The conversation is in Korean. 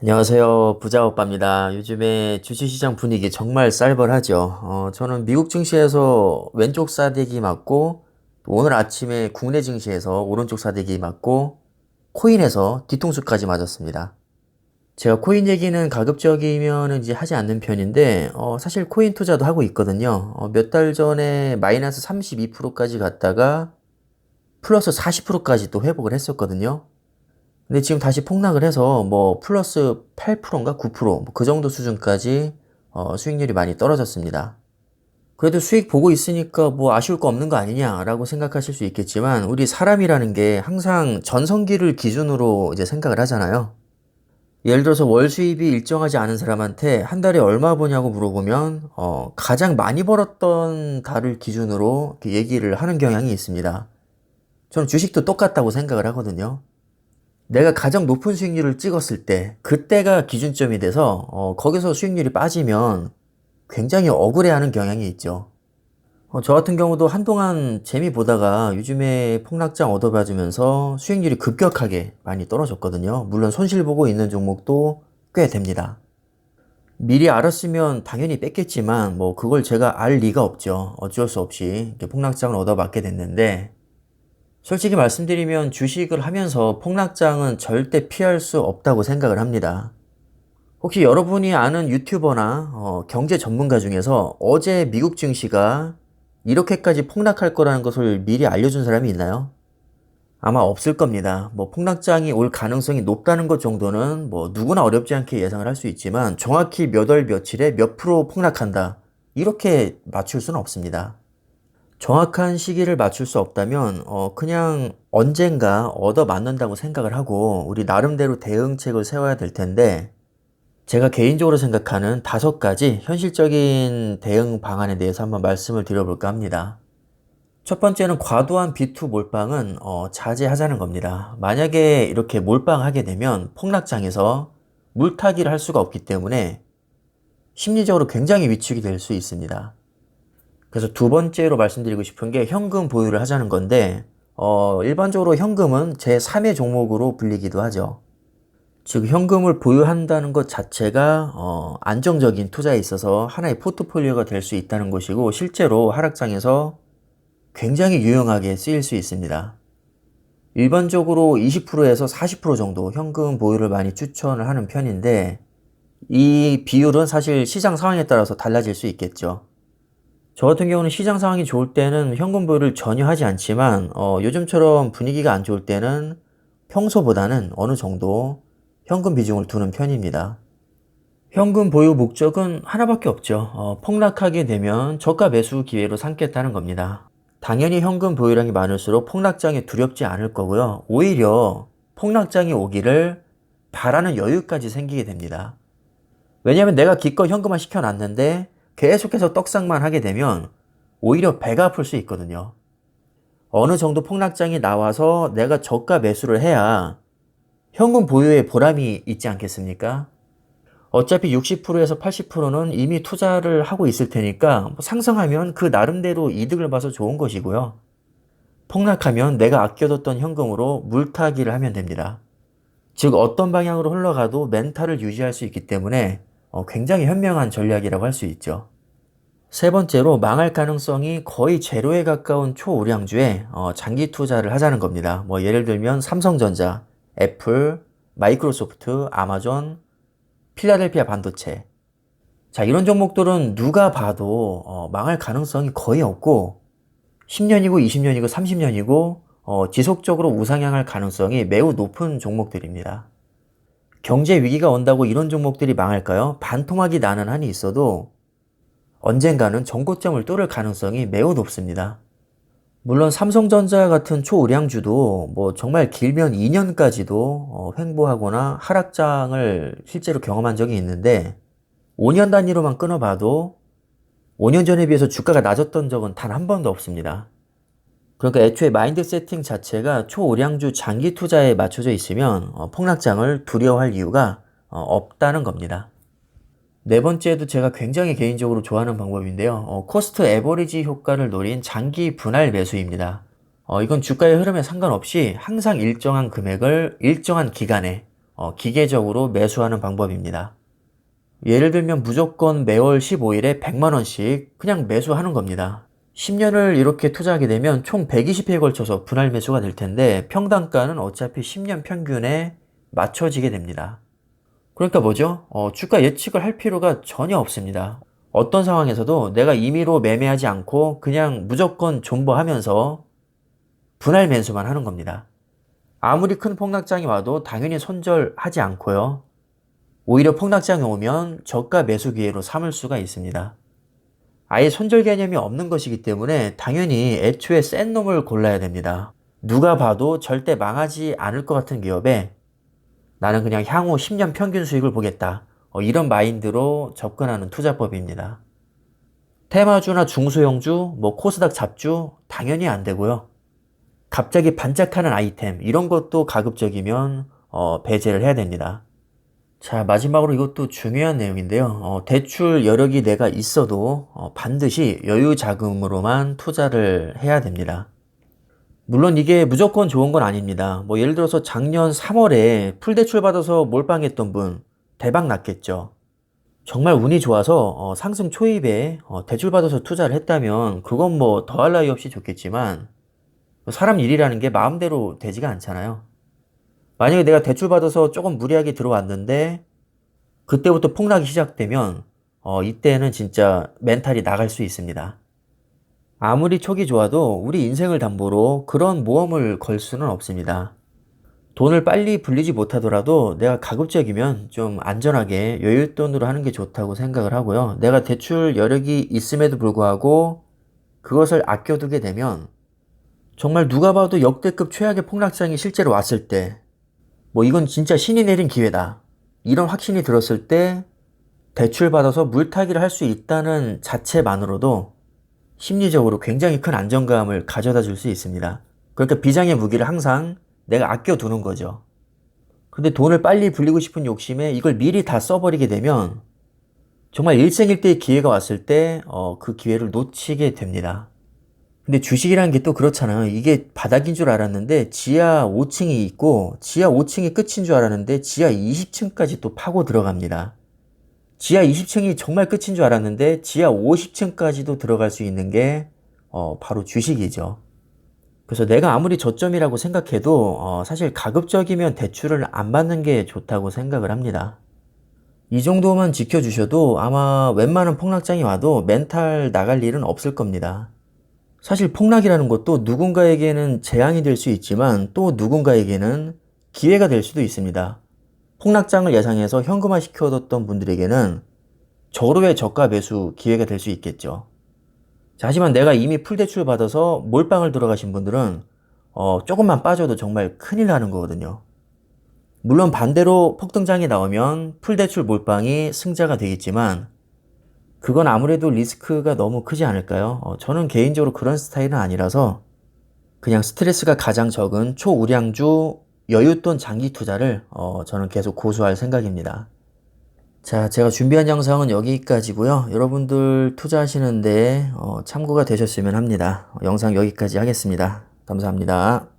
안녕하세요. 부자오빠입니다. 요즘에 주식시장 분위기 정말 쌀벌하죠. 저는 미국 증시에서 왼쪽 사대기 맞고, 또 오늘 아침에 국내 증시에서 오른쪽 사대기 맞고, 코인에서 뒤통수까지 맞았습니다. 제가 코인 얘기는 가급적이면 이제 하지 않는 편인데, 사실 코인 투자도 하고 있거든요. 몇 달 전에 마이너스 32%까지 갔다가 플러스 40%까지 또 회복을 했었거든요. 근데 지금 다시 폭락을 해서 뭐 플러스 8%인가 9%그 정도 수준까지 수익률이 많이 떨어졌습니다. 그래도 수익 보고 있으니까 뭐 아쉬울 거 없는 거 아니냐라고 생각하실 수 있겠지만 우리 사람이라는 게 항상 전성기를 기준으로 이제 생각을 하잖아요. 예를 들어서 월 수입이 일정하지 않은 사람한테 한 달에 얼마 버냐고 물어보면 가장 많이 벌었던 달을 기준으로 이렇게 얘기를 하는 경향이 있습니다. 저는 주식도 똑같다고 생각을 하거든요. 내가 가장 높은 수익률을 찍었을 때, 그때가 기준점이 돼서, 거기서 수익률이 빠지면 굉장히 억울해하는 경향이 있죠. 저 같은 경우도 한동안 재미 보다가 요즘에 폭락장 얻어맞으면서 수익률이 급격하게 많이 떨어졌거든요. 물론 손실 보고 있는 종목도 꽤 됩니다. 미리 알았으면 당연히 뺐겠지만, 뭐, 그걸 제가 알 리가 없죠. 어쩔 수 없이 이렇게 폭락장을 얻어맞게 됐는데, 솔직히 말씀드리면 주식을 하면서 폭락장은 절대 피할 수 없다고 생각을 합니다. 혹시 여러분이 아는 유튜버나 경제 전문가 중에서 어제 미국 증시가 이렇게까지 폭락할 거라는 것을 미리 알려준 사람이 있나요? 아마 없을 겁니다. 뭐 폭락장이 올 가능성이 높다는 것 정도는 뭐 누구나 어렵지 않게 예상을 할 수 있지만 정확히 몇 월 며칠에 몇 프로 폭락한다. 이렇게 맞출 수는 없습니다. 정확한 시기를 맞출 수 없다면 그냥 언젠가 얻어맞는다고 생각을 하고 우리 나름대로 대응책을 세워야 될 텐데 제가 개인적으로 생각하는 5가지 현실적인 대응 방안에 대해서 한번 말씀을 드려볼까 합니다. 첫 번째는 과도한 비투 몰빵은 자제하자는 겁니다. 만약에 이렇게 몰빵하게 되면 폭락장에서 물타기를 할 수가 없기 때문에 심리적으로 굉장히 위축이 될 수 있습니다. 그래서 두 번째로 말씀드리고 싶은 게 현금 보유를 하자는 건데, 일반적으로 현금은 제3의 종목으로 불리기도 하죠. 즉, 현금을 보유한다는 것 자체가, 안정적인 투자에 있어서 하나의 포트폴리오가 될 수 있다는 것이고, 실제로 하락장에서 굉장히 유용하게 쓰일 수 있습니다. 일반적으로 20%에서 40% 정도 현금 보유를 많이 추천을 하는 편인데, 이 비율은 사실 시장 상황에 따라서 달라질 수 있겠죠. 저 같은 경우는 시장 상황이 좋을 때는 현금 보유를 전혀 하지 않지만 요즘처럼 분위기가 안 좋을 때는 평소보다는 어느 정도 현금 비중을 두는 편입니다. 현금 보유 목적은 하나밖에 없죠. 폭락하게 되면 저가 매수 기회로 삼겠다는 겁니다. 당연히 현금 보유량이 많을수록 폭락장이 두렵지 않을 거고요. 오히려 폭락장이 오기를 바라는 여유까지 생기게 됩니다. 왜냐하면 내가 기껏 현금화 시켜놨는데 계속해서 떡상만 하게 되면 오히려 배가 아플 수 있거든요. 어느 정도 폭락장이 나와서 내가 저가 매수를 해야 현금 보유에 보람이 있지 않겠습니까? 어차피 60%에서 80%는 이미 투자를 하고 있을 테니까 상승하면 그 나름대로 이득을 봐서 좋은 것이고요. 폭락하면 내가 아껴뒀던 현금으로 물타기를 하면 됩니다. 즉 어떤 방향으로 흘러가도 멘탈을 유지할 수 있기 때문에 굉장히 현명한 전략이라고 할 수 있죠. 세 번째로 망할 가능성이 거의 제로에 가까운 초우량주에 장기 투자를 하자는 겁니다. 뭐 예를 들면 삼성전자, 애플, 마이크로소프트, 아마존, 필라델피아 반도체. 자, 이런 종목들은 누가 봐도 망할 가능성이 거의 없고 10년이고 20년이고 30년이고 지속적으로 우상향할 가능성이 매우 높은 종목들입니다. 경제 위기가 온다고 이런 종목들이 망할까요? 반토막이 나는 한이 있어도 언젠가는 전고점을 뚫을 가능성이 매우 높습니다. 물론 삼성전자 같은 초우량주도 뭐 정말 길면 2년까지도 횡보하거나 하락장을 실제로 경험한 적이 있는데 5년 단위로만 끊어봐도 5년 전에 비해서 주가가 낮았던 적은 단 한 번도 없습니다. 그러니까 애초에 마인드 세팅 자체가 초우량주 장기 투자에 맞춰져 있으면 폭락장을 두려워할 이유가 없다는 겁니다. 네 번째도 제가 굉장히 개인적으로 좋아하는 방법인데요. 코스트 에버리지 효과를 노린 장기 분할 매수입니다. 이건 주가의 흐름에 상관없이 항상 일정한 금액을 일정한 기간에 기계적으로 매수하는 방법입니다. 예를 들면 무조건 매월 15일에 100만 원씩 그냥 매수하는 겁니다. 10년을 이렇게 투자하게 되면 총 120회에 걸쳐서 분할 매수가 될 텐데 평단가는 어차피 10년 평균에 맞춰지게 됩니다. 그러니까 뭐죠? 주가 예측을 할 필요가 전혀 없습니다. 어떤 상황에서도 내가 임의로 매매하지 않고 그냥 무조건 존버하면서 분할 매수만 하는 겁니다. 아무리 큰 폭락장이 와도 당연히 손절하지 않고요. 오히려 폭락장이 오면 저가 매수 기회로 삼을 수가 있습니다. 아예 손절 개념이 없는 것이기 때문에 당연히 애초에 센 놈을 골라야 됩니다. 누가 봐도 절대 망하지 않을 것 같은 기업에 나는 그냥 향후 10년 평균 수익을 보겠다. 이런 마인드로 접근하는 투자법입니다. 테마주나 중소형주, 코스닥 잡주 당연히 안 되고요. 갑자기 반짝하는 아이템 이런 것도 가급적이면 배제를 해야 됩니다. 자, 마지막으로 이것도 중요한 내용인데요. 대출 여력이 내가 있어도 반드시 여유 자금으로만 투자를 해야 됩니다. 물론 이게 무조건 좋은 건 아닙니다. 예를 들어서 작년 3월에 풀대출 받아서 몰빵했던 분 대박 났겠죠. 정말 운이 좋아서 상승 초입에 대출 받아서 투자를 했다면 그건 더할 나위 없이 좋겠지만 사람 일이라는 게 마음대로 되지가 않잖아요. 만약에 내가 대출 받아서 조금 무리하게 들어왔는데 그때부터 폭락이 시작되면 이때는 진짜 멘탈이 나갈 수 있습니다. 아무리 촉이 좋아도 우리 인생을 담보로 그런 모험을 걸 수는 없습니다. 돈을 빨리 불리지 못하더라도 내가 가급적이면 좀 안전하게 여윳돈으로 하는 게 좋다고 생각을 하고요. 내가 대출 여력이 있음에도 불구하고 그것을 아껴두게 되면 정말 누가 봐도 역대급 최악의 폭락장이 실제로 왔을 때 이건 진짜 신이 내린 기회다. 이런 확신이 들었을 때 대출 받아서 물타기를 할 수 있다는 자체만으로도 심리적으로 굉장히 큰 안정감을 가져다 줄 수 있습니다. 그러니까 비장의 무기를 항상 내가 아껴두는 거죠. 근데 돈을 빨리 불리고 싶은 욕심에 이걸 미리 다 써버리게 되면 정말 일생일대의 기회가 왔을 때 그 기회를 놓치게 됩니다. 근데 주식이라는 게 또 그렇잖아요. 이게 바닥인 줄 알았는데 지하 5층이 있고 지하 5층이 끝인 줄 알았는데 지하 20층까지 또 파고 들어갑니다. 지하 20층이 정말 끝인 줄 알았는데 지하 50층까지도 들어갈 수 있는 게 바로 주식이죠. 그래서 내가 아무리 저점이라고 생각해도 사실 가급적이면 대출을 안 받는 게 좋다고 생각을 합니다. 이 정도만 지켜주셔도 아마 웬만한 폭락장이 와도 멘탈 나갈 일은 없을 겁니다. 사실 폭락이라는 것도 누군가에게는 재앙이 될 수 있지만 또 누군가에게는 기회가 될 수도 있습니다. 폭락장을 예상해서 현금화 시켜뒀던 분들에게는 절호의 저가 매수 기회가 될 수 있겠죠. 자, 하지만 내가 이미 풀대출 받아서 몰빵을 들어가신 분들은 조금만 빠져도 정말 큰일 나는 거거든요. 물론 반대로 폭등장이 나오면 풀대출 몰빵이 승자가 되겠지만 그건 아무래도 리스크가 너무 크지 않을까요? 저는 개인적으로 그런 스타일은 아니라서 그냥 스트레스가 가장 적은 초우량주 여윳돈 장기 투자를 저는 계속 고수할 생각입니다. 자, 제가 준비한 영상은 여기까지고요. 여러분들 투자하시는데 참고가 되셨으면 합니다. 영상 여기까지 하겠습니다. 감사합니다.